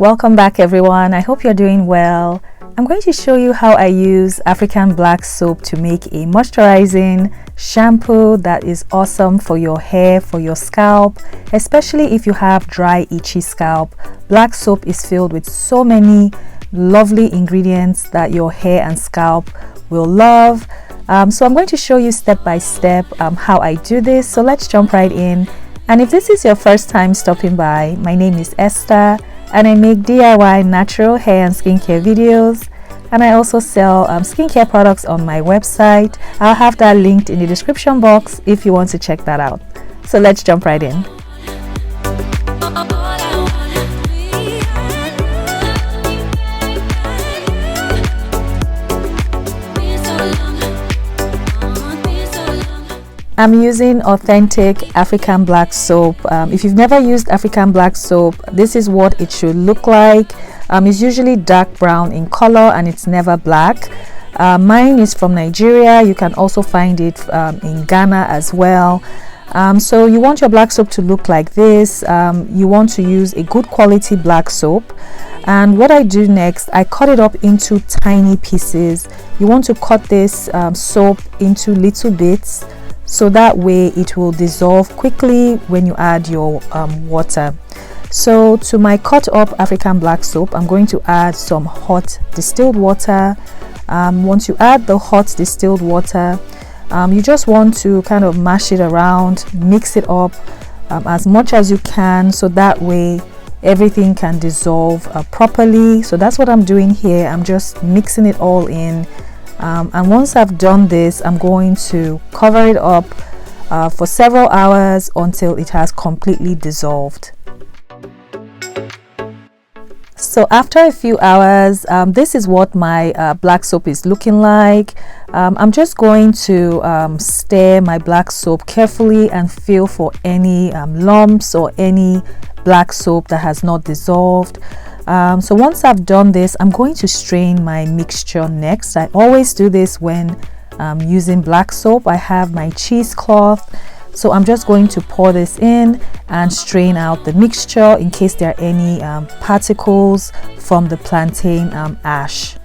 Welcome back everyone. I hope you're doing well. I'm going to show you how I use African black soap to make a moisturizing shampoo that is awesome for your hair, for your scalp, especially if you have dry, itchy scalp. Black soap is filled with so many lovely ingredients that your hair and scalp will love. So I'm going to show you step by step how I do this. So let's jump right in. And if this is your first time stopping by, my name is Esther and I make DIY natural hair and skincare videos, and I also sell skincare products on my website. I'll have that linked in the description box if you want to check that out. So let's jump right in. I'm using authentic African black soap. If you've never used African black soap, this is what it should look like. It's usually dark brown in color and it's never black. Mine is from Nigeria. You can also find it in Ghana as well. So you want your black soap to look like this. You want to use a good quality black soap. And what I do next, I cut it up into tiny pieces. You want to cut this soap into little bits, so that way it will dissolve quickly when you add your water. So to my cut up African black soap, I'm going to add some hot distilled water. Once you add the hot distilled water, you just want to kind of mash it around, mix it up as much as you can, so that way everything can dissolve properly. So that's what I'm doing here. I'm just mixing it all in. And once I've done this, I'm going to cover it up for several hours until it has completely dissolved. So after a few hours, this is what my black soap is looking like. I'm just going to stir my black soap carefully and feel for any lumps or any black soap that has not dissolved. So once I've done this, I'm going to strain my mixture next. I always do this when using black soap. I have my cheesecloth, so I'm just going to pour this in and strain out the mixture in case there are any particles from the plantain ash.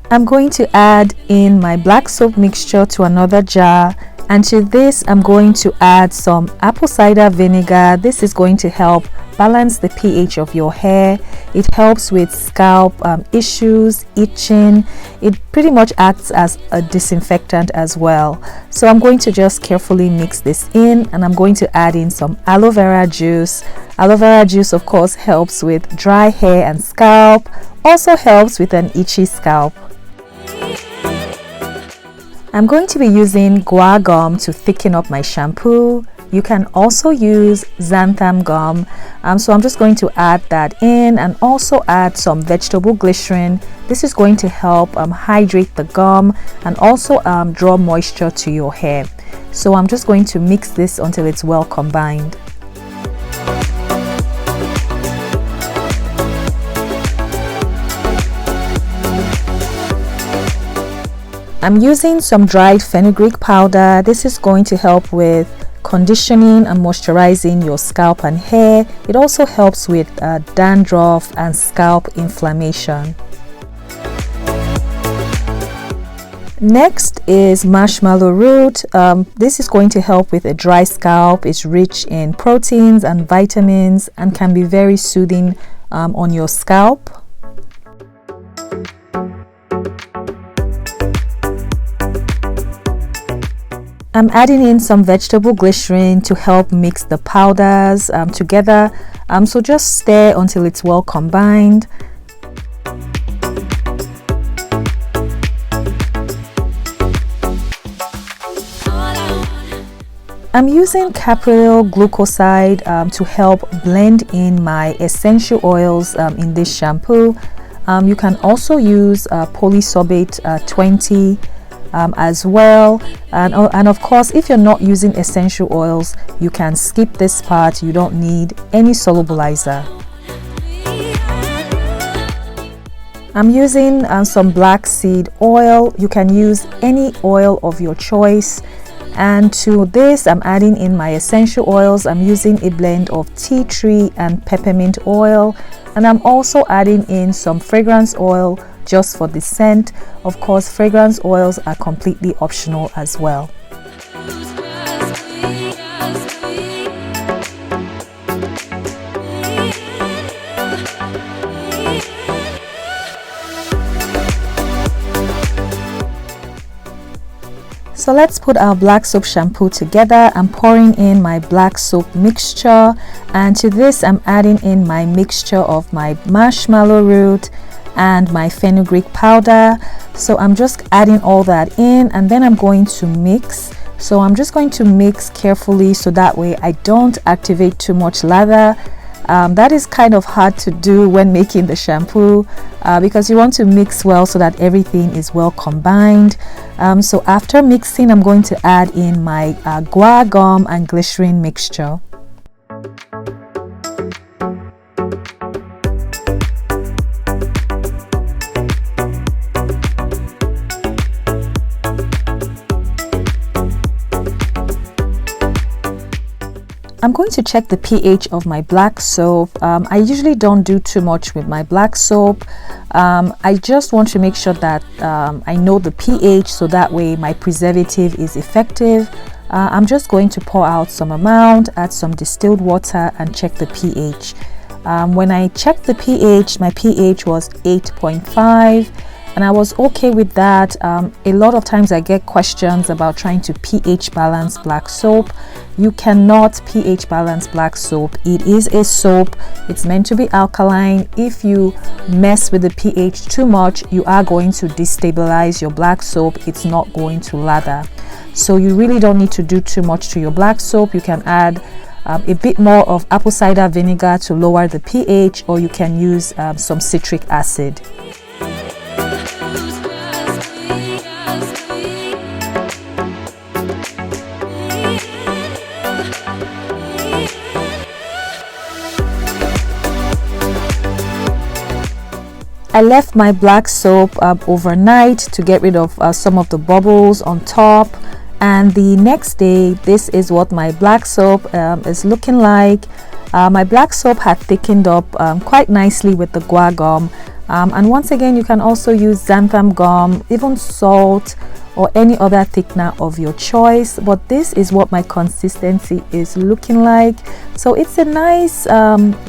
I'm going to add in my black soap mixture to another jar. And to this, I'm going to add some apple cider vinegar. This is going to help balance the pH of your hair. It helps with scalp issues, itching. It pretty much acts as a disinfectant as well. So I'm going to just carefully mix this in, and I'm going to add in some aloe vera juice. Aloe vera juice, of course, helps with dry hair and scalp. Also helps with an itchy scalp. I'm going to be using guar gum to thicken up my shampoo. You can also use xanthan gum. So I'm just going to add that in, and also add some vegetable glycerin. This is going to help hydrate the gum and also draw moisture to your hair. So I'm just going to mix this until it's well combined. I'm using some dried fenugreek powder. This is going to help with conditioning and moisturizing your scalp and hair. It also helps with dandruff and scalp inflammation. Next is marshmallow root. This is going to help with a dry scalp. It's rich in proteins and vitamins and can be very soothing on your scalp. I'm adding in some vegetable glycerin to help mix the powders together. So just stir until it's well combined. I'm using capryl glucoside to help blend in my essential oils in this shampoo. You can also use polysorbate 20 as well, and of course, if you're not using essential oils, you can skip this part. You don't need any solubilizer. I'm using some black seed oil. You can use any oil of your choice, And to this, I'm adding in my essential oils. I'm using a blend of tea tree and peppermint oil, and I'm also adding in some fragrance oil just for the scent. Of course, fragrance oils are completely optional as well. So let's put our black soap shampoo together. I'm pouring in my black soap mixture, and to this I'm adding in my mixture of my marshmallow root and my fenugreek powder. So I'm just adding all that in, and then I'm going to mix. So I'm just going to mix carefully so that way I don't activate too much lather. That is kind of hard to do when making the shampoo because you want to mix well so that everything is well combined. So after mixing, I'm going to add in my guar gum and glycerin mixture. I'm going to check the pH of my black soap. I usually don't do too much with my black soap. I just want to make sure that I know the pH so that way my preservative is effective. I'm just going to pour out some amount, add some distilled water, and check the pH. When I checked the pH, my pH was 8.5. and I was okay with that. A lot of times I get questions about trying to pH balance black soap. You cannot pH balance black soap. It is a soap. It's meant to be alkaline. If you mess with the pH too much, you are going to destabilize your black soap. It's not going to lather. So you really don't need to do too much to your black soap. You can add a bit more of apple cider vinegar to lower the pH, or you can use some citric acid. I left my black soap overnight to get rid of some of the bubbles on top, and the next day this is what my black soap is looking like. My black soap had thickened up quite nicely with the guar gum, and once again you can also use xanthan gum, even salt, or any other thickener of your choice, but this is what my consistency is looking like. So it's a nice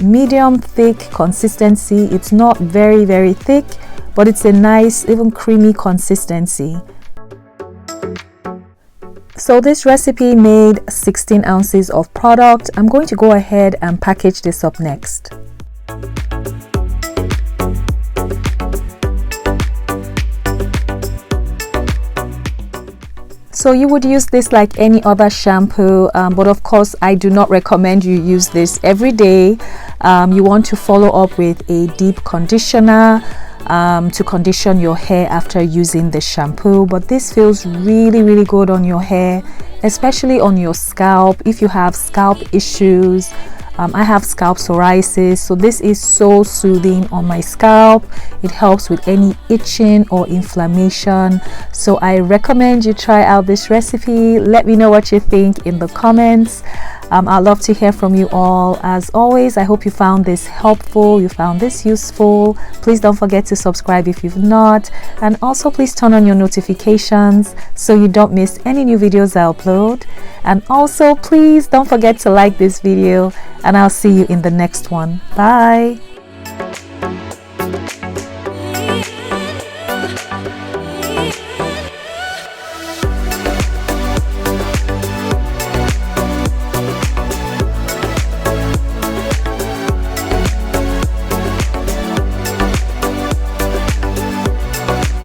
medium thick consistency. It's not very thick, but it's a nice even creamy consistency. So this recipe made 16 ounces of product. I'm going to go ahead and package this up next. So you would use this like any other shampoo, but of course I do not recommend you use this every day. You want to follow up with a deep conditioner to condition your hair after using the shampoo. But this feels really good on your hair, especially on your scalp. If you have scalp issues, I have scalp psoriasis, so this is so soothing on my scalp. It helps with any itching or inflammation. So I recommend you try out this recipe. Let me know what you think in the comments. I'd love to hear from you all. As always, I hope you found this helpful, you found this useful. Please don't forget to subscribe if you've not, and also please turn on your notifications so you don't miss any new videos I upload. And also please don't forget to like this video, and I'll see you in the next one. Bye.